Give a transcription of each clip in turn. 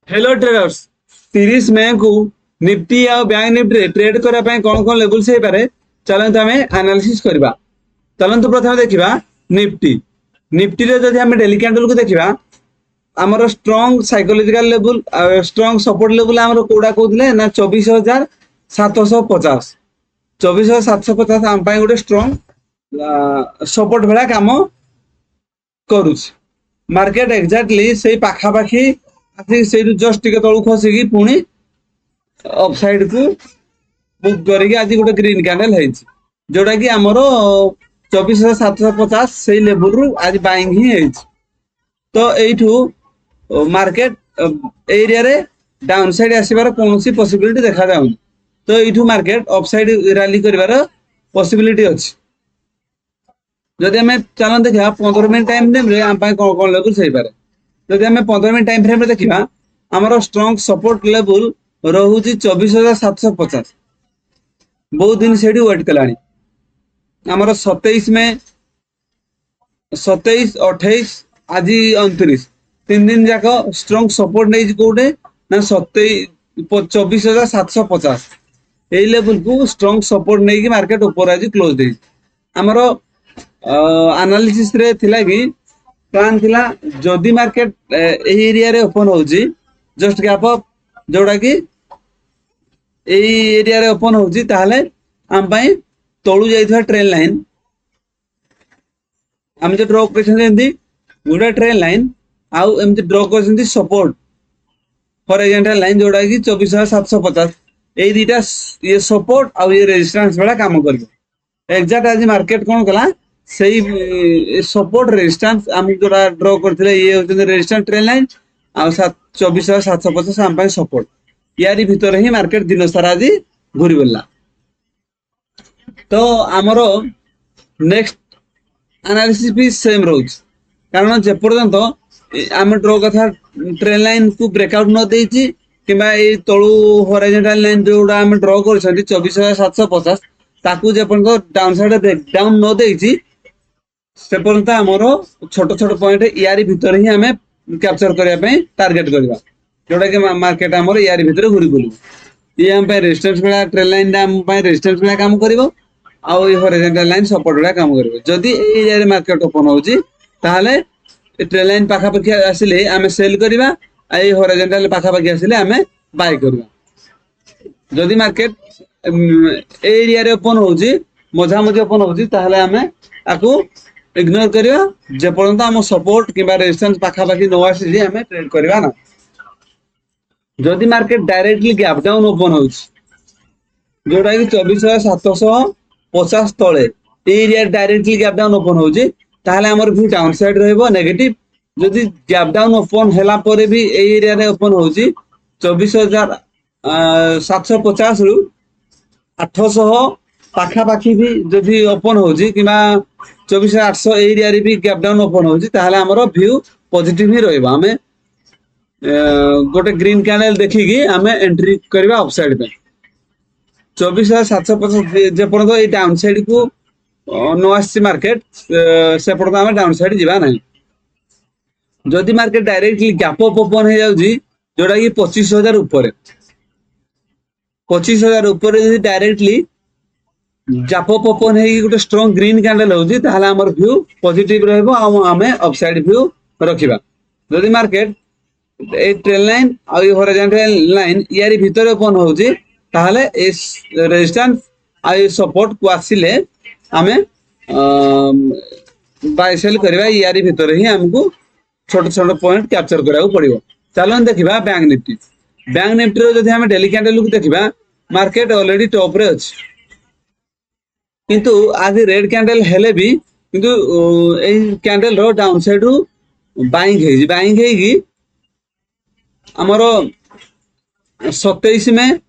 Hello traders 30 मई को Nifty आ bank Nifty trade करने कौन कौन लेवल्स हो पारे चलते आम एनालिसिस करवा। चलते प्रथम देखा निफ्टी निफ्टी जब आम डेली कैंडल को देखा आमर स्ट्रंग साइकोलॉजिकल लेवल स्ट्रंग सपोर्ट लेवल आमर कौड़ा कहते ना 24,750 24,750 आम गोटे स्ट्रंग सपोर्ट भाया कम करुच मार्केट एक्जाक्टली से पाखापाखी से जस्ट टिके तलू खसिकी पुणी अपसाइड को बुक करके आज गोटे ग्रीन कैंडल है जोटा कि आमर 24,750 से लेवल रु आज बाइंग ही है। तो यू मार्केट एरिया रे डाउन साइड आसबार कौन सी पॉसिबिलिटी देखा जाऊँ। तो यू मार्केट अपसाइड रैली कर पॉसिबिलिटी अच्छी। जदि आम चलन देखा 15 मिनट टाइम फ्रेम रे आम कौन कौन लेवल सही पारे। जदि आम 15 मिनट टाइम फ्रेम रे देखा आमर स्ट्रंग सपोर्ट लेवल रोचे 24,750 बहुत दिन से वेट कलानी। आमर 27 में 27 28 आज 29 तीन दिन जाक स्ट्रंग सपोर्ट नहीं कौटे ना 24,750 यही लेवल को स्ट्रंग सपोर्ट नहीं कि मार्केट ऊपर आज क्लोज दे आमर एनालिसिस रे थिला कि प्लान थिला जदि मार्केट एरिया रे ओपन होची जस्ट गैप अप जोड़ा कि एरिया रे ओपन होची ताहले आम पई तळु जाइथवा ट्रेन लाइन आम जो ड्रॉ करछन गोटे ट्रेन लाइन आउ एमती ड्रॉ करछन सपोर्ट हॉरिजॉन्टल लाइन जोड़ा कि 24,750 ए दीटा ये सपोर्ट आउ ये रेजिस्टेंस वाला काम करबो। एग्जैक्ट आज मार्केट कोन कला सही सपोर्ट रेजिस्टेंस आम जोड़ा ड्रॉ करथिले ये होते रेजिस्टेंस ट्रेन लाइन आ 24,750 आम पई सपोर्ट यारी भीतर ही मार्केट दिन सारा आज घुरी बोलला। तो आमर नेक्स्ट एनालिसिस भी सेम रोज कारण जे पर्यंत आम ड्रॉ कथा ट्रेन लाइन को ब्रेकआउट न देछि किबा ए तळु हॉरिजॉन्टल लाइन जोड़ा आम ड्रॉ करछंती 24,750 ताकू जे पर्यंत डाउन साइड ब्रेकडाउन न देछि से पर्यंत आमर छोट छोट पॉइंट यारी भीतर ही आम कैप्चर करबा पई टारगेट करबा जोड़ा कि मार्केट आमर यारी भीतर घुरी बोलू ये आम पे रेजिस्टेंस वाला ट्रेन लाइन आम पे रेजिस्टेंस वाला काम करिवो आउ हॉरिजॉन्टल लाइन सपोर्ट वाला काम करिवो। जदि ए एरिया रे मार्केट ओपन होची ताहले ट्रेन लाइन पाखा पाखी आसिले आम सेल करबा आ ए हॉरिजॉन्टल पाखा पाखी आसिले आम बाय करबा। जदि मार्केट ए एरिया रे ओपन होची मझा मझी ओपन होची ताहले आम आकू इग्नोर करबा जे पर्यंत आम सपोर्ट किबा रेजिस्टेंस पाखा पाखी न आसी आम ट्रेड करबा ना। जदि market directly gap down open होची जोटा कि 24,750 तले area directly gap down open होची ताहले हमर भी डाउन साइड रहबो नेगेटिव। जदि गैप डाउन ओपन हैला परे भी ए एरिया रे ओपन होची 24,750 रु 800 पाखा पाखी भी जदि ओपन होची किबा 24,800 एरिया रे भी गैप डाउन ओपन होची ताहले हमर व्यू पॉजिटिव ही रहबो। हमें गोटे ग्रीन कैंडल देखिकी आम एंट्री करवा अपसाइड पे 24,750 जे पर्यंत ये डाउन साइड को न आसी मार्केट से पर्यंत आम डाउन साइड जीवा ना। जदि market directly gap up open हो जाउजी जोटा कि 25,000 ऊपर 25,000 ऊपर जदि डायरेक्टली गैप अप ओपन है गोटे स्ट्रांग ग्रीन कैंडल होउजी ताहले हमर व्यू पॉजिटिव रहबो आ आमे अपसाइड व्यू रखिबा। जदि मार्केट ए ट्रेन लाइन आ हॉरिजॉन्टल लाइन यारी भीतर ओपन होउची ताहले ए रेजिस्टेंस आ सपोर्ट को आसिले आमे बाय सेल करबा यारी भीतर ही हमको छोट छोट पॉइंट कैप्चर कराउ पड़िबो। चलन देखिबा बैंक निफ्टी रो जदि हम डेली कैंडल को देखिबा मार्केट ऑलरेडी टॉप रे अछि किंतु आज रेड कैंडल हेले भी किंतु ए कैंडल रो डाउन साइड रो बाइंग हेगी आमर 27 में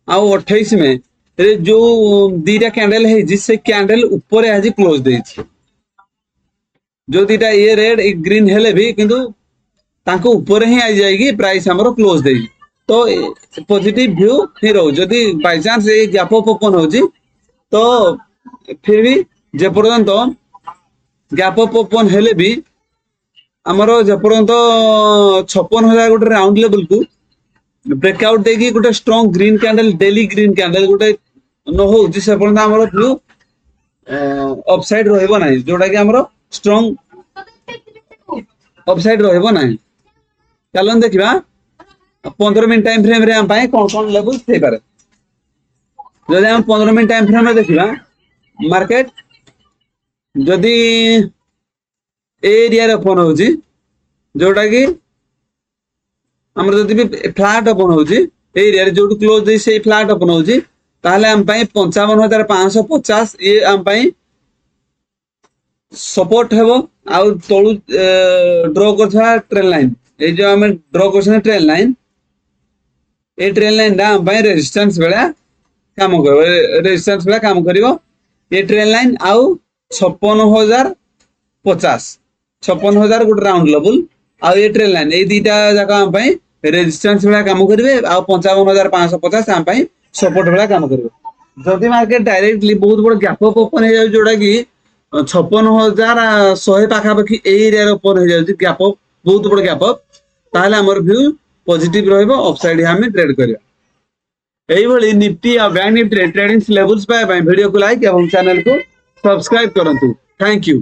आउ 28 में जो दीटा कैंडल है जिससे कैंडल ऊपर आज क्लोज देछि जो दीटा ये रेड एक ग्रीन हेले भी किंतु तांको ऊपर ही आ जाएगी प्राइस हमरो क्लोज देछि। तो पॉजिटिव व्यू ही रहो जदि बाय चांस ये गैप अप ओपन होछि तो फिर भी जे पर्यंत गैप अप ओपन हेले भी ଆମର ଯେପର୍ଯ୍ୟନ୍ତ 56,000 ଗୋଟେ ରାଉଣ୍ଡ ଲେଭେଲ କୁ ବ୍ରେକଆଉଟ ଦେଇକି ଗୋଟେ strong green candle daily green candle ଗୋଟେ ନ ହଉଛି ସେ ପର୍ଯ୍ୟନ୍ତ ଆମର ଭ୍ୟୁ ଅପସାଇଡ ରହିବ ନାହିଁ, ଯୋଉଟା କି ଆମର ଷ୍ଟ୍ରଙ୍ଗ ଅପସାଇଡ ରହିବ ନାହିଁ। ଚାଲନ୍ତୁ ଦେଖିବା 15 ମିନିଟ ଟାଇମ ଫ୍ରେମ ରେ ଆମ ପାଇଁ କଣ କଣ ଲେଭେଲ ହେଇପାରେ। ଯଦି ଆମେ 15 ମିନିଟ ଟାଇମ ଫ୍ରେମ ରେ ଦେଖିବା ମାର୍କେଟ ଯଦି ଏ ଏରିଆରେ ଓପନ ହଉଛି, ଯୋଉଟା କି ଆମର ଯଦି ବି ଫ୍ଲାଟ ଓପନ ହଉଛି ଏଇ ଏରିଆରେ ଯୋଉଠି କ୍ଲୋଜ ଦେଇ ସେଇ ଫ୍ଲାଟ ଓପନ ହଉଛି, ତାହେଲେ ଆମ ପାଇଁ 55,550 ଇଏ ଆମ ପାଇଁ ସପୋର୍ଟ ହେବ। ଆଉ ତଳୁ ଡ୍ର କରୁଥିବା ଟ୍ରେନ୍ ଲାଇନ, ଏଇ ଯୋଉ ଆମେ ଡ୍ର କରୁଛନ୍ତି ଟ୍ରେନ୍ ଲାଇନ, এই ট্রেন লাইনটা ଆମ ପାଇଁ ରେଜିଷ୍ଟାନ୍ସ ଭଳିଆ କାମ କରିବ, ରେଜିଷ୍ଟାନ୍ସ ଭଳିଆ କାମ କରିବ। ଏ ଟ୍ରେନ୍ ଲାଇନ ଆଉ 56,050 56,000 ଗୋଟେ ରାଉଣ୍ଡ ଲେବୁଲ, ଆଉ ଏ ଟ୍ରେନ୍ ଲାଇନ, ଏଇ ଦିଟା ଯାକ ଆମ ପାଇଁ ରେଜିଷ୍ଟାନ୍ସ ଭଳିଆ କାମ କରିବେ, ଆଉ 55,550 ଆମ ପାଇଁ ସପୋର୍ଟ ଭଳିଆ କାମ କରିବ। ଯଦି ମାର୍କେଟ ଡାଇରେକ୍ଟଲି ବହୁତ ବଡ ଗ୍ୟାପ ଅପ୍ ଓପନ ହେଇଯାଉଛି, ଯୋଉଟା କି 56,100 ପାଖାପାଖି ଏଇ ଏରିଆରେ ଓପନ ହେଇଯାଉଛି ଗ୍ୟାପ ଅପ୍, ବହୁତ ବଡ ଗ୍ୟାପ ଅପ୍, ତାହେଲେ ଆମର ଭ୍ୟୁ ପଜିଟିଭ ରହିବ, ଅପସାଇଡ ଆମେ ଟ୍ରେଡ କରିବା। এইভাবে নিফটি আর ব্যাংক নিফটি ট্রেডিং লেভেলস পাଇବା ପାଇଁ ଭିଡିଓକୁ ଲାଇକ୍ ଏବଂ ଚ୍ୟାନେଲକୁ ସବସ୍କ୍ରାଇବ କରନ୍ତୁ। Thank you.